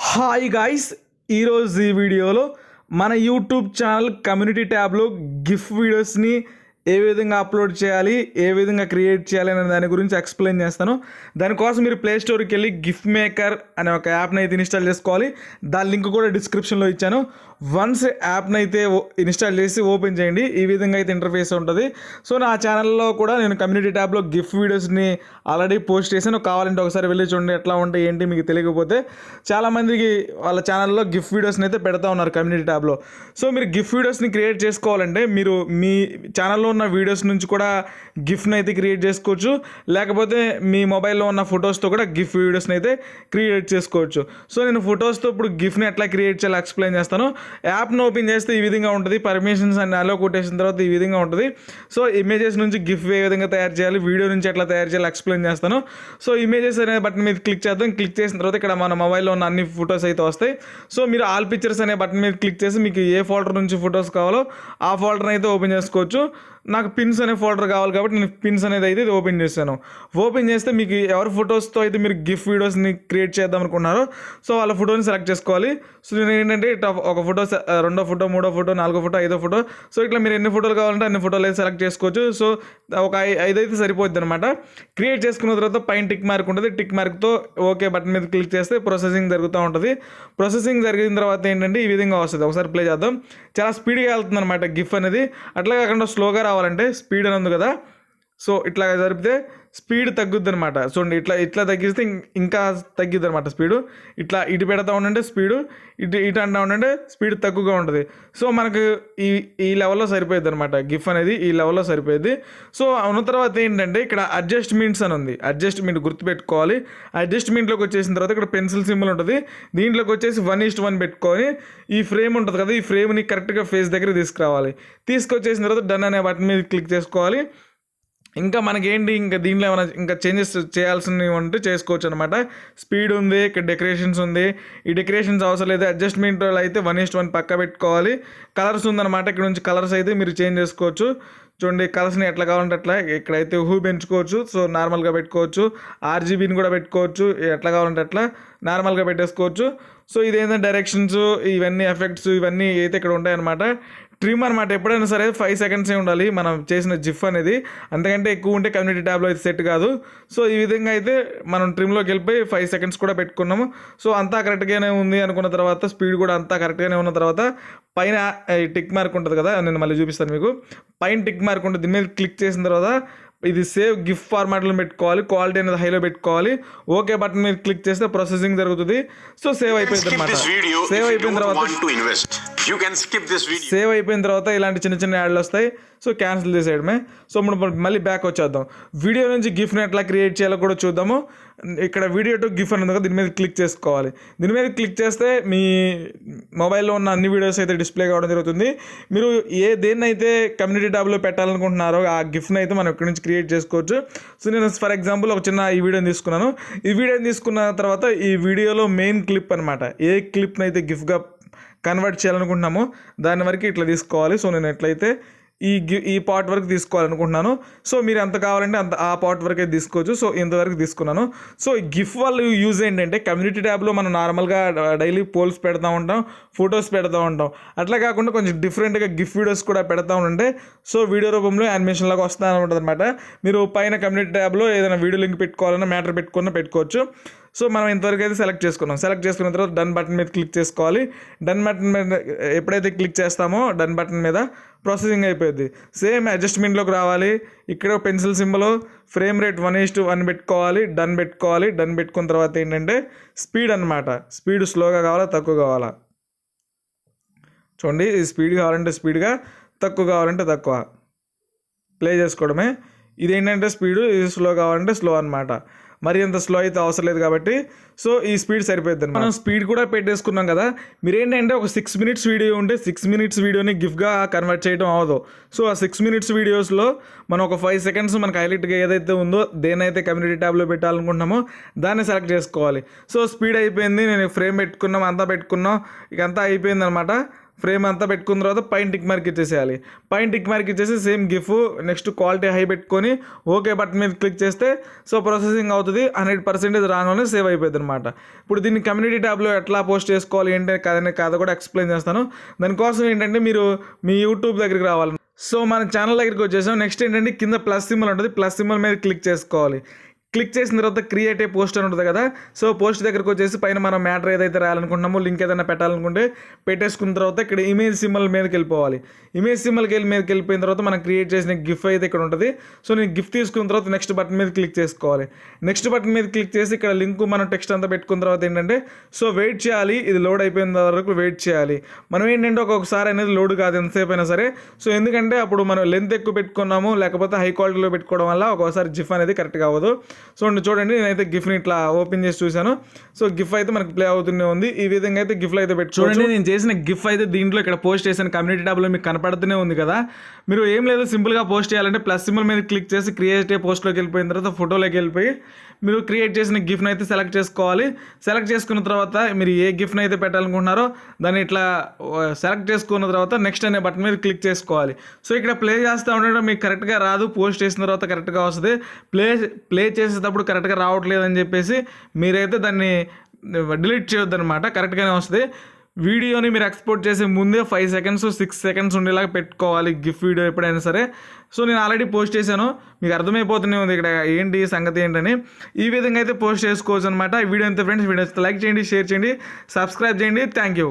Hi guys, ఈరోజు ఈ వీడియోలో మన యూట్యూబ్ ఛానల్ కమ్యూనిటీ ట్యాబ్లో గిఫ్ వీడియోస్ని ఏ విధంగా అప్లోడ్ చేయాలి, ఏ విధంగా క్రియేట్ చేయాలి అనే దాని గురించి ఎక్స్ప్లెయిన్ చేస్తాను. దానికోసం మీరు ప్లే స్టోర్కి వెళ్ళి గిఫ్ట్ మేకర్ అనే ఒక యాప్ని అయితే ఇన్స్టాల్ చేసుకోవాలి. దాని లింక్ కూడా డిస్క్రిప్షన్లో ఇచ్చాను. వన్స్ యాప్ని అయితే ఇన్స్టాల్ చేసి ఓపెన్ చేయండి. ఈ విధంగా అయితే ఇంటర్ఫేస్ ఉంటుంది. సో నా ఛానల్లో కూడా నేను కమ్యూనిటీ ట్యాబ్లో గిఫ్ట్ వీడియోస్ని ఆల్రెడీ పోస్ట్ చేశాను. కావాలంటే ఒకసారి వెళ్ళి చూడండి ఎట్లా ఉంటాయి ఏంటి. మీకు తెలియకపోతే చాలామందికి వాళ్ళ ఛానల్లో గిఫ్ట్ వీడియోస్ని అయితే పెడతా ఉన్నారు కమ్యూనిటీ ట్యాబ్లో. సో మీరు గిఫ్ట్ వీడియోస్ని క్రియేట్ చేసుకోవాలంటే మీరు మీ ఛానల్లో ఉన్న వీడియోస్ నుంచి కూడా గిఫ్ట్ని అయితే క్రియేట్ చేసుకోవచ్చు. లేకపోతే మీ మొబైల్లో ఉన్న ఫొటోస్తో కూడా గిఫ్ట్ వీడియోస్ని అయితే క్రియేట్ చేసుకోవచ్చు. సో నేను ఫొటోస్తో ఇప్పుడు గిఫ్ట్ని ఎట్లా క్రియేట్ చేయాలో ఎక్స్ప్లెయిన్ చేస్తాను. యాప్ను ఓపెన్ చేస్తే ఈ విధంగా ఉంటుంది. పర్మిషన్స్ అన్ని అలో కొట్టేసిన తర్వాత ఈ విధంగా ఉంటుంది. సో ఇమేజెస్ నుంచి గిఫ్ట్ ఏ విధంగా తయారు చేయాలి, వీడియో నుంచి ఎట్లా తయారు చేయాలో ఎక్స్ప్లెయిన్ చేస్తాను. సో ఇమేజెస్ అనే బటన్ మీద క్లిక్ చేద్దాం. క్లిక్ చేసిన తర్వాత ఇక్కడ మన మొబైల్లో ఉన్న అన్ని ఫొటోస్ అయితే వస్తాయి. సో మీరు ఆల్ పిక్చర్స్ అనే బటన్ మీద క్లిక్ చేసి మీకు ఏ ఫోల్డర్ నుంచి ఫొటోస్ కావాలో ఆ ఫోల్డర్ని అయితే ఓపెన్ చేసుకోవచ్చు. నాకు పిన్స్ అనే ఫోల్డర్ కావాలి కాబట్టి నేను పిన్స్ అనేది అయితే ఓపెన్ చేశాను. ఓపెన్ చేస్తే మీకు ఎవరి ఫొటోస్తో అయితే మీరు గిఫ్ట్ వీడియోస్ని క్రియేట్ చేద్దాం అనుకున్నారో సో వాళ్ళ ఫోటోని సెలెక్ట్ చేసుకోవాలి. సో నేను ఏంటంటే ఇట్లా ఒక ఫోటో, రెండో ఫోటో, మూడో ఫోటో, నాలుగో ఫోటో, ఐదో ఫోటో, సో ఇట్లా మీరు ఎన్ని ఫోటోలు కావాలంటే అన్ని ఫోటోలు అయితే సెలెక్ట్ చేసుకోవచ్చు. సో ఒక 5 అయితే సరిపోద్ది అనమాట. క్రియేట్ చేసుకున్న తర్వాత పైన టిక్ మార్క్ ఉంటుంది. టిక్ మార్క్తో ఓకే బటన్ మీద క్లిక్ చేస్తే ప్రాసెసింగ్ జరుగుతూ ఉంటుంది. ప్రాసెసింగ్ జరిగిన తర్వాత ఏంటంటే ఈ విధంగా వస్తుంది. ఒకసారి ప్లే చేద్దాం. చాలా స్పీడ్గా వెళ్తుంది అనమాట గిఫ్ట్ అనేది. అట్లా కాకుండా స్లోగా రావాలంటే స్పీడ్ అని ఉంది కదా, సో ఇట్లా జరిపితే స్పీడ్ తగ్గుద్ది అనమాట. చూడండి ఇట్లా తగ్గిస్తే ఇంకా తగ్గిద్ది అనమాట స్పీడు. ఇటు పెడతా ఉండంటే స్పీడు, ఇటు అంటా ఉండంటే స్పీడ్ తక్కువగా ఉంటుంది. సో మనకు ఈ లెవెల్లో సరిపోయింది అనమాట. గిఫ్ అనేది ఈ లెవెల్లో సరిపోయింది. సో ఉన్న తర్వాత ఏంటంటే ఇక్కడ అడ్జస్ట్మెంట్స్ అని ఉంది. అడ్జస్ట్మెంట్ గుర్తుపెట్టుకోవాలి. అడ్జస్ట్మెంట్లోకి వచ్చేసిన తర్వాత ఇక్కడ పెన్సిల్ సింబల్ ఉంటుంది. దీంట్లోకి వచ్చేసి 1:1 పెట్టుకొని ఈ ఫ్రేమ్ ఉంటుంది కదా, ఈ ఫ్రేమ్ని కరెక్ట్గా ఫేస్ దగ్గర తీసుకురావాలి. తీసుకొచ్చేసిన తర్వాత డన్ అనే బటన్ మీద క్లిక్ చేసుకోవాలి. ఇంకా మనకేంటి, ఇంకా దీంట్లో ఏమైనా ఇంకా చేంజెస్ చేయాల్సినవి ఉంటే చేసుకోవచ్చు అనమాట. స్పీడ్ ఉంది, ఇక్కడ డెకరేషన్స్ ఉంది. ఈ డెకరేషన్స్ అవసరం లేదు. అడ్జస్ట్మెంట్లో అయితే 1:1 పక్క పెట్టుకోవాలి. కలర్స్ ఉందన్నమాట. ఇక్కడ నుంచి కలర్స్ అయితే మీరు చేంజ్ చేసుకోవచ్చు. చూడండి కలర్స్ని ఎట్లా కావాలంటే అట్లా. ఇక్కడైతే పెంచుకోవచ్చు. సో నార్మల్గా పెట్టుకోవచ్చు. RGBని కూడా పెట్టుకోవచ్చు. ఎట్లా కావాలంటే అట్లా నార్మల్గా పెట్టేసుకోవచ్చు. సో ఇదేంటంటే డైరెక్షన్స్, ఇవన్నీ ఎఫెక్ట్స్ ఇవన్నీ అయితే ఇక్కడ ఉంటాయన్నమాట. ట్రిమ్ అనమాట. ఎప్పుడైనా సరే 5 సెకండ్సే ఉండాలి మనం చేసిన జిఫ్ అనేది. అంతకంటే ఎక్కువ ఉంటే కమ్యూనిటీ ట్యాబ్లో అయితే సెట్ కాదు. సో ఈ విధంగా అయితే మనం ట్రిమ్లోకి వెళ్ళిపోయి 5 సెకండ్స్ కూడా పెట్టుకున్నాము. సో అంతా కరెక్ట్గానే ఉంది అనుకున్న తర్వాత, స్పీడ్ కూడా అంతా కరెక్ట్గానే ఉన్న తర్వాత పైన టిక్ మార్క్ ఉంటుంది కదా, నేను మళ్ళీ చూపిస్తాను మీకు. పైన టిక్ మార్క్ ఉంటుంది. దీని మీద క్లిక్ చేసిన తర్వాత ఇది సేవ్ గిఫ్ట్ ఫార్మాట్లో పెట్టుకోవాలి. క్వాలిటీ అనేది హైలో పెట్టుకోవాలి. ఓకే బటన్ మీద క్లిక్ చేస్తే ప్రాసెసింగ్ జరుగుతుంది. సో సేవ్ అయిపోయింది అనమాట. సేవ్ అయిపోయిన తర్వాత ఇలాంటి చిన్న చిన్న యాడ్లు వస్తాయి. So cancel చేసేయడమే. సో ఇప్పుడు మళ్ళీ బ్యాక్ వచ్చేద్దాం. వీడియో నుంచి గిఫ్ట్ని ఎట్లా క్రియేట్ చేయాలో కూడా చూద్దాము. ఇక్కడ వీడియో టు గిఫ్ట్ అనేది కదా, దీని మీద క్లిక్ చేసుకోవాలి. దీని మీద క్లిక్ చేస్తే మీ మొబైల్లో ఉన్న అన్ని వీడియోస్ అయితే డిస్ప్లే కావడం జరుగుతుంది. మీరు దేన్నైతే కమ్యూనిటీ ట్యాబ్లో పెట్టాలనుకుంటున్నారో ఆ గిఫ్ట్ని అయితే మనం ఇక్కడ నుంచి క్రియేట్ చేసుకోవచ్చు. సో నేను ఫర్ ఎగ్జాంపుల్ ఒక చిన్న ఈ వీడియోని తీసుకున్నాను. ఈ వీడియోని తీసుకున్న తర్వాత ఈ వీడియోలో మెయిన్ క్లిప్ అనమాట, ఏ క్లిప్ని అయితే గిఫ్ట్గా కన్వర్ట్ చేయాలనుకుంటున్నామో దాని వరకు ఇట్లా తీసుకోవాలి. సో నేను ఎట్లయితే ఈ పార్ట్ వరకు తీసుకోవాలనుకుంటున్నాను. సో మీరు ఎంత కావాలంటే అంత ఆ పార్ట్ వరకే తీసుకోవచ్చు. సో ఇంతవరకు తీసుకున్నాను. సో ఈ గిఫ్ట్ వల్ల యూజ్ ఏంటంటే కమ్యూనిటీ ట్యాబ్లో మనం నార్మల్గా డైలీ పోల్స్ పెడతా ఉంటాం, ఫొటోస్ పెడతా ఉంటాం. అట్లా కాకుండా కొంచెం డిఫరెంట్గా గిఫ్ట్ వీడియోస్ కూడా పెడతా ఉంటే సో వీడియో రూపంలో యానిమేషన్ లాగా వస్తూ ఉంటుంది అనమాట. మీరు పైన కమ్యూనిటీ ట్యాబ్లో ఏదైనా వీడియో లింక్ పెట్టుకోవాలన్నా మ్యాటర్ పెట్టుకోవచ్చు. సో మనం ఇంతవరకు అయితే సెలెక్ట్ చేసుకున్న తర్వాత డన్ బటన్ మీద క్లిక్ చేసుకోవాలి. డన్ బటన్ మీద ఎప్పుడైతే క్లిక్ చేస్తామో డన్ బటన్ మీద ప్రాసెసింగ్ అయిపోయింది. సేమ్ అడ్జస్ట్మెంట్లోకి రావాలి. ఇక్కడ పెన్సిల్ సింబల్, ఫ్రేమ్ రేట్ 1:1 పెట్టుకోవాలి. డన్ పెట్టుకున్న తర్వాత ఏంటంటే స్పీడ్ అనమాట. స్పీడ్ స్లోగా కావాలా, తక్కువ కావాలా చూడండి. స్పీడ్ కావాలంటే స్పీడ్గా, తక్కువ కావాలంటే తక్కువ ప్లే చేసుకోవడమే. ఇదేంటంటే స్పీడు, ఇది స్లో కావాలంటే స్లో అనమాట. మరి అంత స్లో అయితే అవసరం లేదు కాబట్టి సో ఈ స్పీడ్ సరిపోద్ది. మనం స్పీడ్ కూడా పెట్టేసుకున్నాం కదా. మీరు ఏంటంటే ఒక 6 మినిట్స్ వీడియో ఉంటే 6 మినిట్స్ వీడియోని గిఫ్ట్గా కన్వర్ట్ చేయడం అవ్వదు. సో ఆ 6 మినిట్స్ వీడియోస్లో మనం ఒక 5 సెకండ్స్ మనకు హైలైట్గా ఏదైతే ఉందో దేనైతే కమ్యూనిటీ ట్యాబ్లో పెట్టాలనుకుంటున్నామో దాన్ని సెలెక్ట్ చేసుకోవాలి. సో స్పీడ్ అయిపోయింది. నేను ఫ్రేమ్ పెట్టుకున్నాం, అంతా పెట్టుకున్నాం, ఇక అంతా అయిపోయింది అనమాట. ఫ్రేమ్ అంతా పెట్టుకున్న తర్వాత పైన టిక్ మార్క్ ఇచ్చేసేయాలి. పైన టిక్ మార్క్ ఇచ్చేసి same GIF next quality high పెట్టుకొని ఓకే బటన్ మీద క్లిక్ చేస్తే సో ప్రాసెసింగ్ అవుతుంది. 100% రాగానే సేవ్ అయిపోయింది అనమాట. ఇప్పుడు దీన్ని కమ్యూనిటీ ట్యాబ్లో ఎట్లా పోస్ట్ చేసుకోవాలి ఏంటి కాదు కూడా ఎక్స్ప్లెయిన్ చేస్తాను. దానికోసం ఏంటంటే మీరు మీ యూట్యూబ్ దగ్గరికి రావాలి. సో మన ఛానల్ దగ్గరికి వచ్చేసాం. నెక్స్ట్ ఏంటంటే కింద ప్లస్ సింబల్ ఉంటుంది, ప్లస్ సింబల్ మీద క్లిక్ చేసుకోవాలి. క్లిక్ చేసిన తర్వాత క్రియేట్ ఏ పోస్ట్ అని ఉంటుంది కదా. సో పోస్ట్ దగ్గరకు వచ్చేసి పైన మనం మ్యాటర్ ఏదైతే రాయాలనుకుంటున్నామో లింక్ ఏదైనా పెట్టాలనుకుంటే పెట్టేసుకున్న తర్వాత ఇక్కడ ఇమేజ్ సింబల్ మీదకి వెళ్ళిపోవాలి. ఇమేజ్ సింబల్కి మీదకి వెళ్ళిపోయిన తర్వాత మనం క్రియేట్ చేసిన గిఫ్ అయితే ఇక్కడ ఉంటుంది. సో నేను గిఫ్ట్ తీసుకున్న తర్వాత నెక్స్ట్ బటన్ మీద క్లిక్ చేసుకోవాలి. నెక్స్ట్ బటన్ మీద క్లిక్ చేసి ఇక్కడ లింక్ మనం టెక్స్ట్ అంతా పెట్టుకున్న తర్వాత ఏంటంటే సో వెయిట్ చేయాలి. ఇది లోడ్ అయిపోయిన వరకు వెయిట్ చేయాలి. మనం ఏంటంటే ఒక్కొక్కసారి అనేది లోడ్ కాదు ఎంతసేపు అయినా సరే. సో ఎందుకంటే అప్పుడు మనం లెంత్ ఎక్కువ పెట్టుకున్నాము లేకపోతే హై క్వాలిటీలో పెట్టుకోవడం వల్ల ఒక్కోసారి జిఫ్ అనేది కరెక్ట్గా అవ్వదు. సో చూడండి నేనైతే గిఫ్ట్ని ఇట్లా ఓపెన్ చేసి చూశాను. సో గిఫ్ అయితే మనకి ప్లే అవుతూనే ఉంది. ఈ విధంగా అయితే గిఫ్ట్లు అయితే పెట్టుకోండి. చూడండి నేను చేసిన గిఫ్ అయితే దీంట్లో ఇక్కడ పోస్ట్ చేసిన కమ్యూనిటీ ట్యాబ్లో మీకు కనపడుతూనే ఉంది కదా. మీరు ఏం లేదు సింపుల్గా పోస్ట్ చేయాలంటే ప్లస్ సింబల్ మీద క్లిక్ చేసి క్రియేట్ ఏ పోస్ట్లోకి వెళ్ళిపోయిన తర్వాత ఫోటోలోకి వెళ్ళిపోయి మీరు క్రియేట్ చేసిన గిఫ్ట్ని అయితే సెలెక్ట్ చేసుకోవాలి. సెలెక్ట్ చేసుకున్న తర్వాత మీరు ఏ గిఫ్ట్ని అయితే పెట్టాలనుకుంటున్నారో దాన్ని ఇట్లా సెలెక్ట్ చేసుకున్న తర్వాత నెక్స్ట్ అనే బటన్ మీద క్లిక్ చేసుకోవాలి. సో ఇక్కడ ప్లే చేస్తూ ఉండడం మీకు కరెక్ట్గా రాదు, పోస్ట్ చేసిన తర్వాత కరెక్ట్గా వస్తుంది. ప్లే చేసేటప్పుడు కరెక్ట్గా రావట్లేదు అని చెప్పేసి మీరైతే దాన్ని డిలీట్ చేయొద్దు అనమాట, కరెక్ట్గానే వస్తుంది. వీడియోని మీరు ఎక్స్పోర్ట్ చేసే ముందే 5 seconds 6 seconds ఉండేలాగా పెట్టుకోవాలి గిఫ్ వీడియో ఎప్పుడైనా సరే. సో నేను ఆల్రెడీ పోస్ట్ చేశాను, మీకు అర్థమైపోతూనే ఉంది ఇక్కడ ఏంటి సంగతి ఏంటని. ఈ విధంగా అయితే పోస్ట్ చేసుకోవచ్చు అనమాట. ఈ వీడియో అంతే ఫ్రెండ్స్. వీడియో లైక్ చేయండి, షేర్ చేయండి, సబ్స్క్రైబ్ చేయండి. Thank you.